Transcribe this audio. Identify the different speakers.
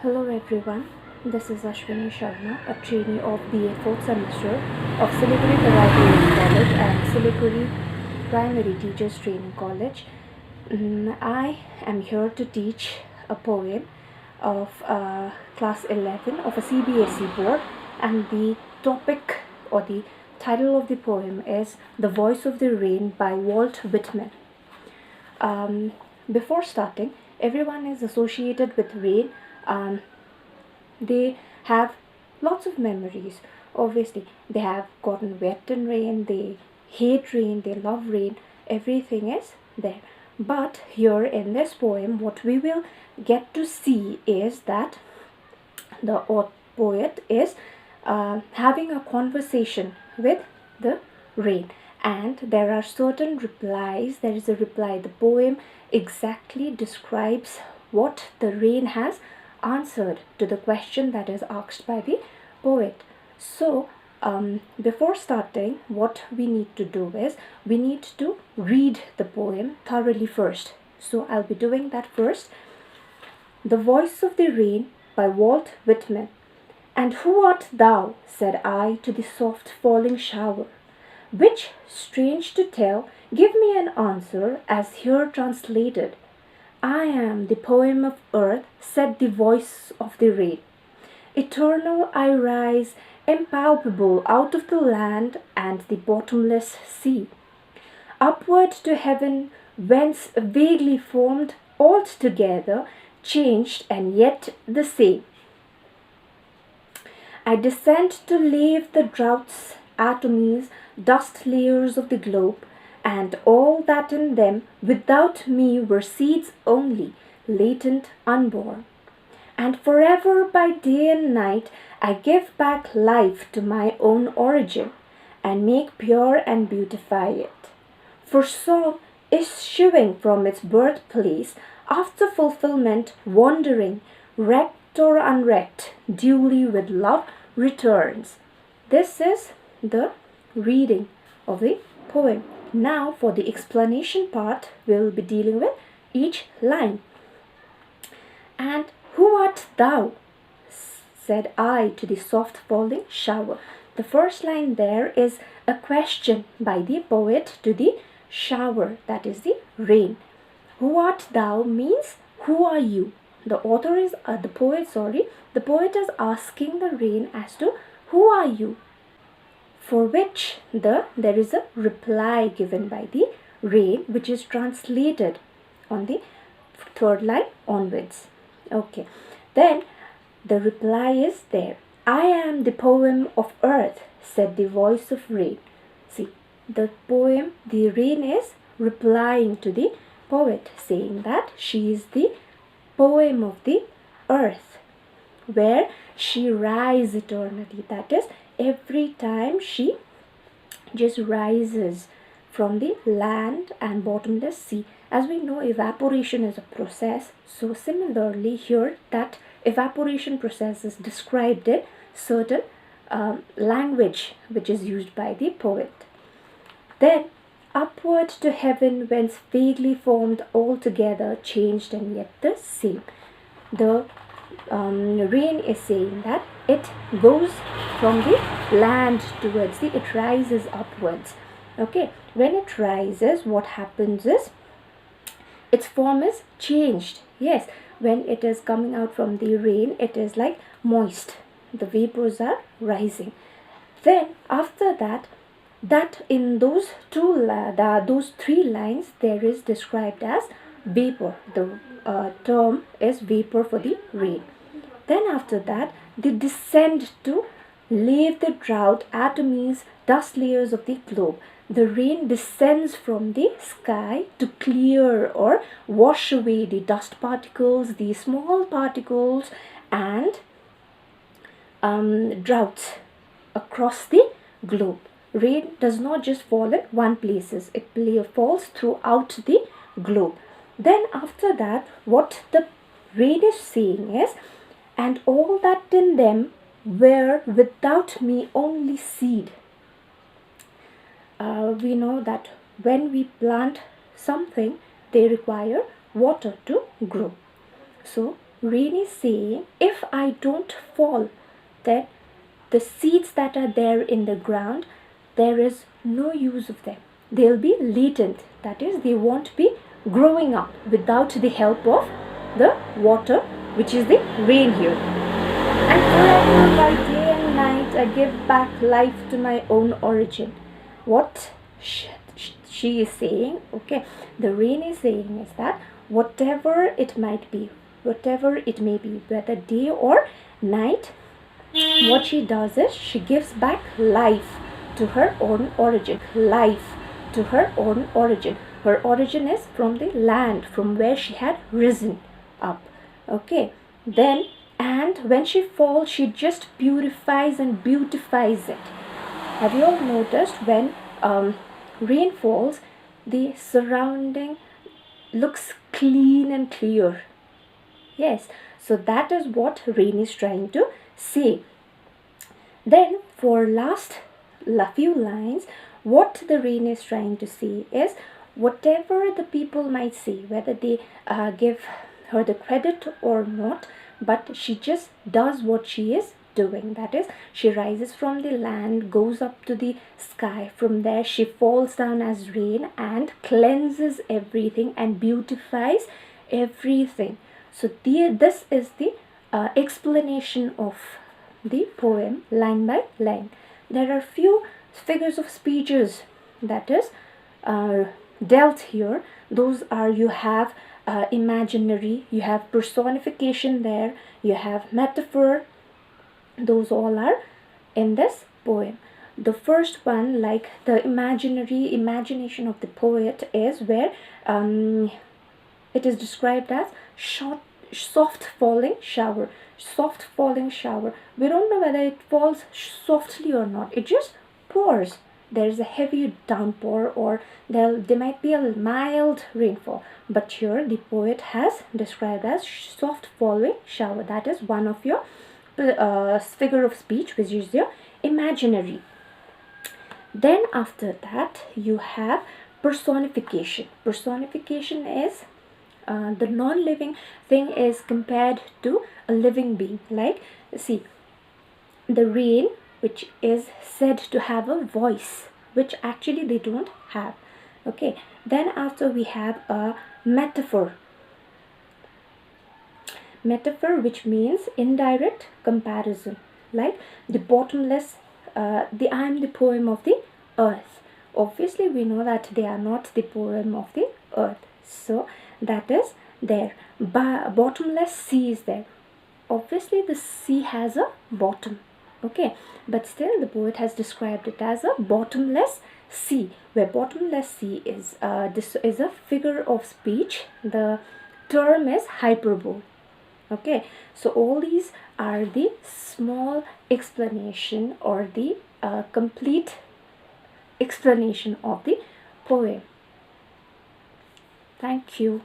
Speaker 1: Hello everyone, this is ASHWINI Sharma, a trainee of B.Ed 4th semester of Siliguri Paramedical College and Siliguri Primary Teachers Training College. I am here to teach a poem of class 11 of a CBSE board, and the topic or the title of the poem is The Voice of the Rain by Walt Whitman. Before starting, everyone is associated with rain. They have lots of memories. Obviously, they have gotten wet in rain, they hate rain, they love rain, everything is there. But here in this poem, what we will get to see is that the poet is having a conversation with the rain, and there are certain replies. There is a reply. The poem exactly describes what the rain has answered to the question that is asked by the poet. So before starting, what we need to do is we need to read the poem thoroughly first. So I'll be doing that first. The Voice of the Rain by Walt Whitman. And who art thou, said I to the soft falling shower, which, strange to tell, give me an answer as here translated. I am the poem of earth, said the voice of the rain. Eternal I rise, impalpable out of the land and the bottomless sea. Upward to heaven, whence vaguely formed, altogether changed and yet the same. I descend to lave the droughts, atomies, dust layers of the globe, and all that in them without me were seeds only, latent, unborn. And forever by day and night I give back life to my own origin, and make pure and beautify it. For song, issuing from its birthplace, after fulfillment, wandering, wrecked or unwrecked, duly with love returns. This is the reading of the poem. Now for the explanation part, we will be dealing with each line. And who art thou, said I to the soft falling shower. The first line there is a question by the poet to the shower, that is the rain. Who art thou means who are you? The poet is asking the rain as to who are you? For which there is a reply given by the rain, which is translated on the third line onwards. Okay, then the reply is there. I am the poem of earth, said the voice of rain. See, the rain is replying to the poet, saying that she is the poem of the earth, where she rises eternally. That is, every time she just rises from the land and bottomless sea. As we know, evaporation is a process. So similarly here, that evaporation process is described in certain language which is used by the poet. Then, upward to heaven, whence vaguely formed, altogether changed and yet the same. The rain is saying that it goes from the land towards it rises upwards. Okay, when it rises, what happens is its form is changed. Yes, when it is coming out from the rain, it is like moist. The vapors are rising. Then after that in those three lines, there is described as vapor. The term is vapor for the rain. Then after that, they descend to lave the drought, atomies, dust layers of the globe. The rain descends from the sky to clear or wash away the dust particles, the small particles, and droughts across the globe. Rain does not just fall in one place, it falls throughout the globe. Then after that, what the rain is saying is, and all that in them were without me only seed. We know that when we plant something, they require water to grow. So rain is saying, if I don't fall, then the seeds that are there in the ground, there is no use of them. They'll be latent. That is, they won't be growing up without the help of the water, which is the rain here. And forever by day and night I give back life to my own origin. What she is saying, okay, the rain is saying is that whatever it might be, whatever it may be, whether day or night, what she does is she gives back life to her own origin. Life to her own origin. Her origin is from the land from where she had risen up. Okay, then, and when she falls, she just purifies and beautifies it. Have you all noticed when rain falls, the surrounding looks clean and clear? Yes, so that is what rain is trying to say. Then for last few lines, what the rain is trying to say is, whatever the people might say, whether they give her the credit or not, but she just does what she is doing. That is, she rises from the land, goes up to the sky. From there she falls down as rain and cleanses everything and beautifies everything. So this is the explanation of the poem line by line. There are few figures of speeches that is dealt here. Those are, you have imaginary, you have personification there, you have metaphor. Those all are in this poem. The first one, like the imagination of the poet, is where it is described as soft falling shower. Soft falling shower. We don't know whether it falls softly or not. It just pours. There is a heavy downpour, or there might be a mild rainfall. But here the poet has described as soft falling shower. That is one of your figure of speech, which is your imaginary. Then after that you have personification. Personification is the non-living thing is compared to a living being. Like, see, the rain, which is said to have a voice, which actually they don't have. Okay, then after we have a metaphor. Metaphor, which means indirect comparison, like the bottomless, I am the poem of the earth. Obviously we know that they are not the poem of the earth, so that is there. Bottomless sea is there. Obviously the sea has a bottom, okay, but still the poet has described it as a bottomless sea, where bottomless sea is this is a figure of speech. The term is hyperbole. Okay, so all these are the small explanation or the complete explanation of the poem. Thank you.